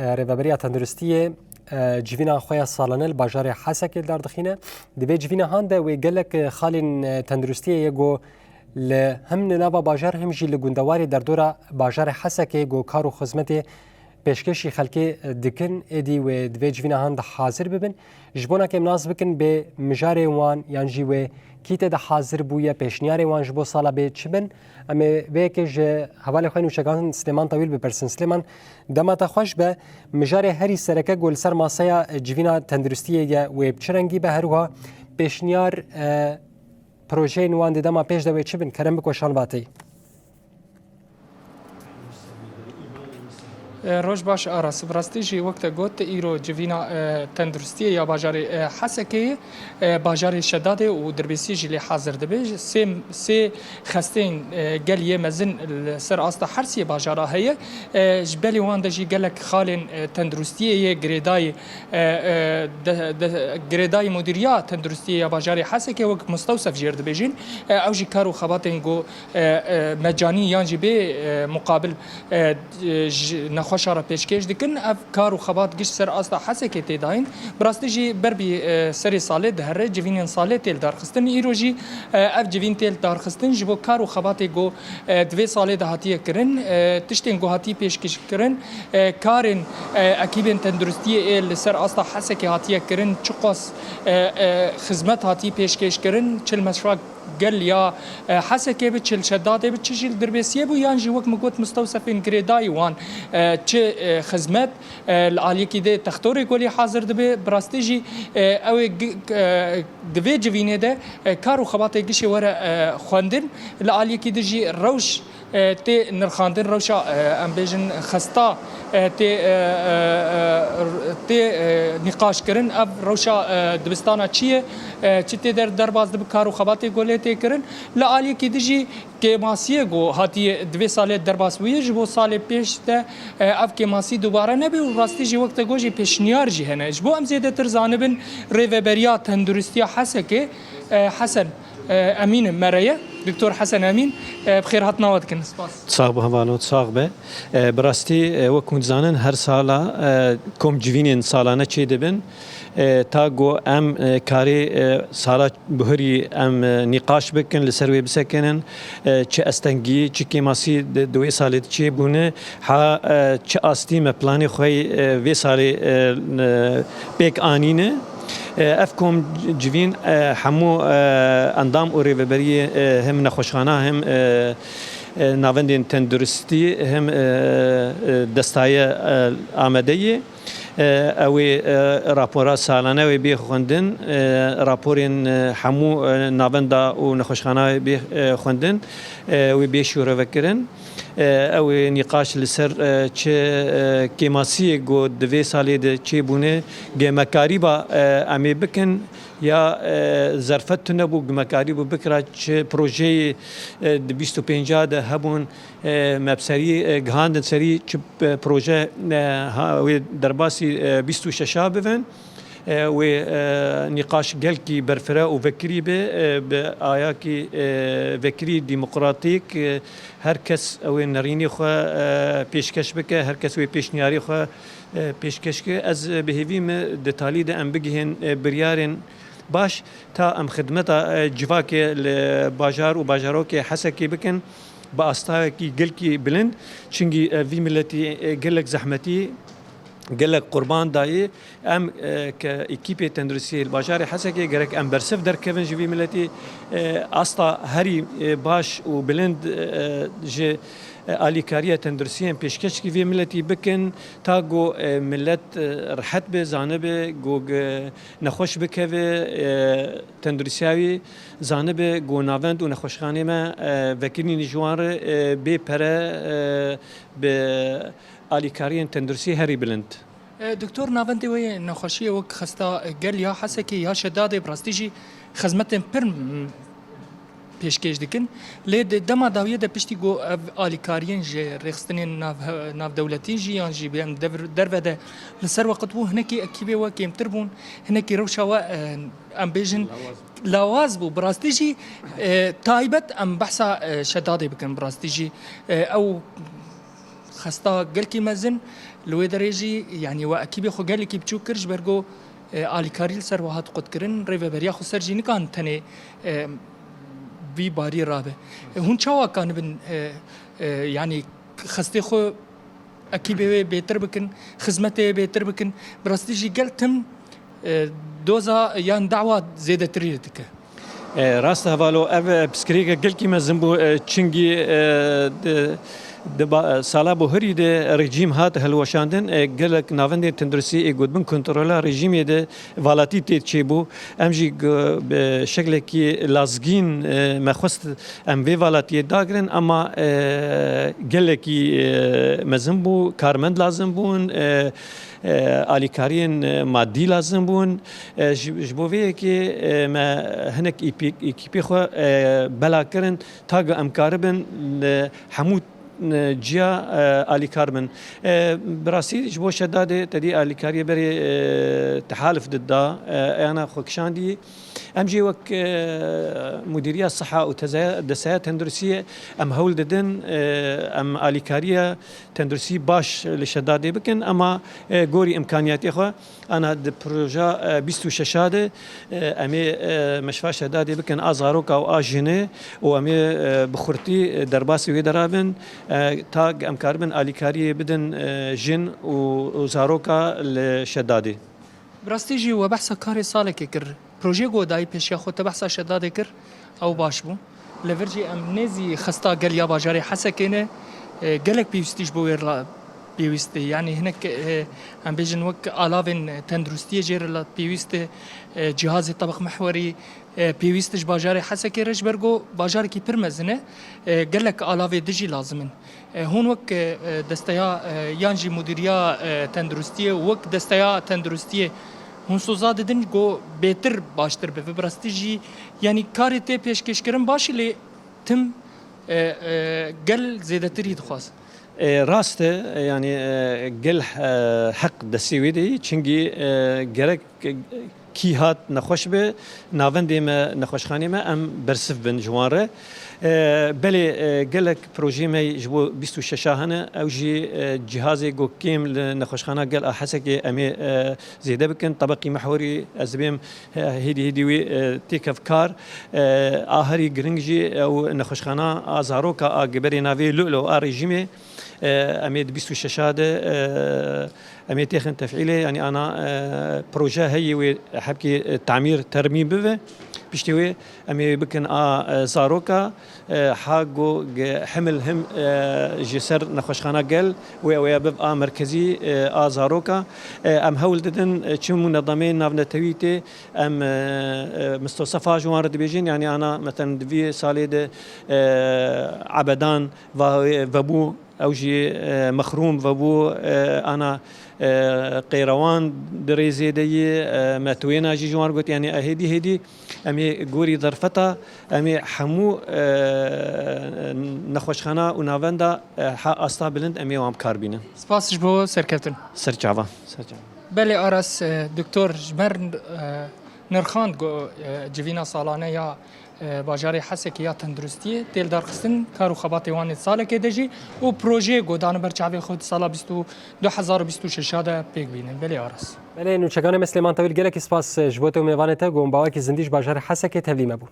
ریوبریا تندرستی جوینا خویا سالانه باجار حسک دار دخینه دوی جوینا هانده و گلک خالین تندرستی یگو ل هم نوا باجار هم جی لگوندواری در دورا باجار حسک گو کار و خدمت پیشکشی خلکی دکن ادی و دوی جوینا هاند حاضر ببن جبونا که مناس بکن به مجار وان یانجی و کیت ده حاضر بویا پیشنیار وان جبو سالا به چبن اما ویکش حوالی خوین وشگان سلیمان طویل بپرسن سلیمان دمات خوش به مجار هری سرکه گل سر ماسیا جوینا تندرستیه و بچرنگی به هروها پیشنیار پروژه نوان دما پیش دوی چبن کرم بکوشان باتی روش باش آراس براستیجی وقت گوت ایرو جوینا تندرستی یا باجار حسکی باجار شداد و دربیسی جلی حاضر دبی سه خستین گلیه مزن سر آستا حرسی باجارا هی جبلی وان دجی گلک خالن تندرستی گریدای مدیریت تندرستی یا باجار حسکی وقت مستوصف جرد بیجین او جی کارو خباتن گو مجانی یانجی به مقابل خوشاره پیشکش دکن اف کار و خبات گشت سر آستا حسکی تداین براستیجی بربی سری ساله دهره جوینین ساله تل دارخستن ایروجی اف جوین تل دارخستن جبو کار و خبات گو دوی ساله دهاتیه کرن تشتین گو هاتی پیشکش کرن کارن اکیبن تندرستی ال سر آستا حسکی هاتیه کرن چقاس خدمت هاتی پیشکش کرن چل مشروع قال يا حسكي بتشل شداده بتشيل دربيسيه بو يانجي وقت مقوت مستوصفين جريداي وان تش خدمات العاليه كده تختوري قولي حاضر دبي براستيجي او دبي جوينه ده كارو خباطه قشي ورا خواندن العاليه كده جي روش تي نرخاندن روشا ام بيجن خستا تي نقاش کرن اب روشا دبستانا چیه چتی در درباز دب کارو خباتی گوله تی کرن لعالی کی دجی که ماسیه گو هاتی دوی سال درباز ویه جبو سال پیش ده اب که ماسی دوباره نبی و راستی جی وقت گوجی پیشنیار جی هنه جبو ام زیده تر زانبن ریوبریا تندرستی حسکه حسن امين مريا دكتور حسن امين بخير هاتنا ودكن صاغ بهوالو صاغ به براستي وكنت زانن هر سالا كوم جوينين سالانه چي دبن تاغو ام كاري سالا بهري ام نقاش بكن لسروي بسكنن چه استنگي چه كيماسي دوي سالت چي بونه ها چه استي م پلاني خوي وي سالي بيك انينه افكم جوين حمو اندام و ریوبری هم نخوشخانه هم ناوندین تندرستی هم دستای آمدهی اوی راپورات سالانه و بی خوندن راپورین حمو ناوندا و نخوشخانه بی خوندن و بی شوره وکرن او نقاش لسر چه کیماسی گو دوی سالی ده چه بونه گمکاری با امی بکن یا ظرفت نبو گمکاری بو بکرا چه پروژه 25 ده هبون مبسری گهاندن سری چه پروژه درباسی 26 بفن و نقاش گلکی برفرا و وکری به آیا کی وکری دموکراتیک هر کس او نرینی خو پیشکش بکه هر کس و پیشنیاری خو پیشکش که از بهویم دتالی ده ام بگهن بریارن باش تا ام خدمت جواک باجار و باجارو که حسکی بکن با استا کی گلکی بلند چنگی وی ملتی گلک زحمتی قالك قربان داي ام كايكيبي تندرسي الباجاري حسكي قالك ام برسف در كيفن جيبي ملتي اسطا هري باش وبلند جي اليكاريه تندرسيان بيشكش كي في ملتي بكن تاغو ملت رحت بزانبه جو نخوش بكوي تندرسياوي زانبه جو ناوند ونخوشخانه ما وكيني نجوار بپره ب اليكاريان تندرسي هري بلند دكتور ناوندي وي نخوشيه وك خستا قال يا حسكي يا شداد براستيجي خدمتن برم پیشکش دکن لید دما داویه ده پشتی گو آلیکاریان جه رخستنین ناف دولتی جیان جی بیان دربده لسر وقت بو هنکی اکیبه و کم تربون هنکی روشا و ام بیجن لواز بو براستي جي تايبت ام بحثا شدادي بكن براستي جي او خستا قلكي مزن لوی درجی یعنی و اکی بخو گلی کی بچو کرج برگو آلیکاری سر وهات قد کرن ریو بریا خو سر جینی کان تنه وی باری رابه هون چاوا کان بن یعنی خسته خو اکی به بهتر بکن خدمت بهتر بکن براستی جی گلتم دوزا یان دعوه زیاده تری دکه راست هوالو اف بسکریگا گل کی مزنبو چنگی سالا بو هری ده رژیم هات هلوشاندن گلک ناوند تندرسی گودبن کنترل رژیم ده والاتی تی چبو امجی به شکل کی لازگین مخست ام وی والاتی داگرن اما گلکی مزنبو کارمند لازم بون آلیکارین مادی لازم بون جبویه که ما هنک ایکیپی خو بلا کرن تاگ امکاربن حمود جیا آلیکار من براسی جبو شداده تدی آلیکاری بری تحالف ضده انا خوکشاندی امجي وك مديريه الصحه وتدسات تندرسيه ام هول ددن ام اليكاريه تندرسي باش لشدادي بكن اما غوري امكانيات اخو انا د بروجا بيستو ششاده امي مشفى شدادي بكن ازاروكا او اجنه وامي بخورتي درباسي ودرابن تاج امكاربن اليكاريه بدن جن وزاروكا لشدادي براستيجي وبحث كاري صالك كر بروژه گودای پیش خود بحث شداد کر او باش بو لورجی ام نزی خستا گل یا باجاری حسکینه گلک پیوستیش بو ور پیوسته یعنی هنک ام بیجن وک علاوه تندرستی جیر لا پیوسته جهاز طبق محوری پیوستش باجاری حسکی رش برگو باجاری کی پرمزنه گلک علاوه دجی لازمن هون وک دستیا یانجی مدیریا تندرستی وک دستیا تندرستی هون سوزا ددن گو بهتر باشتر به براستیجی یعنی کاری ته پیشکش کرن باشه لی تم گل زیادتری دخواست راست يعني قل حق دسيويدي چنگي گرك كي هات نخوش به ناوندي ما نخوش خاني ما ام برسف بن جواره بلي قالك بروجي مي جبو 26 هنا او جي جهازي جو كيم لنخوشخانه قال احسك امي زيده بكن طبقي محوري ازبيم هيدي وي تيك افكار اهري جرينجي او نخوشخانه ازاروكا اجبري نافي لولو ريجيمي امي 26 هذا امي تخن تفعيله يعني انا بروجا هي حبكي تعمير ترميم به بشتوي امي بكن زاروكا حاجو حمل هم جسر نخوشخانه قل ويا ببقى مركزي زاروكا ام هول ددن چم منظمين نافنتويتي ام مستوصفه جوار دبيجين يعني انا مثلا دفي صاليد عبدان وابو او جي مخروم وابو انا قيروان دريزي دي ماتوينا جي جوار قلت يعني هدي امي غوري ظرفتا امي حمو نخوشخانه ونافندا حق استا بلند امي وام كاربينه سپاسش بو سرکتن سرچاوا بله آرس دکتر جمر نرخاند گو جوینا سالانه یا باجاری حسکی یا تندرستی تیل درخستن کارو خباتی وان سال که دجی و پروژه گودان برچاوی خود سال 2026 ده پیگ بینن بله آرس بله نوچگان مسلمان طویل گلک سپاس جبوت و میوانته گم باوکی زندیش باجار حسکی تبلیمه بو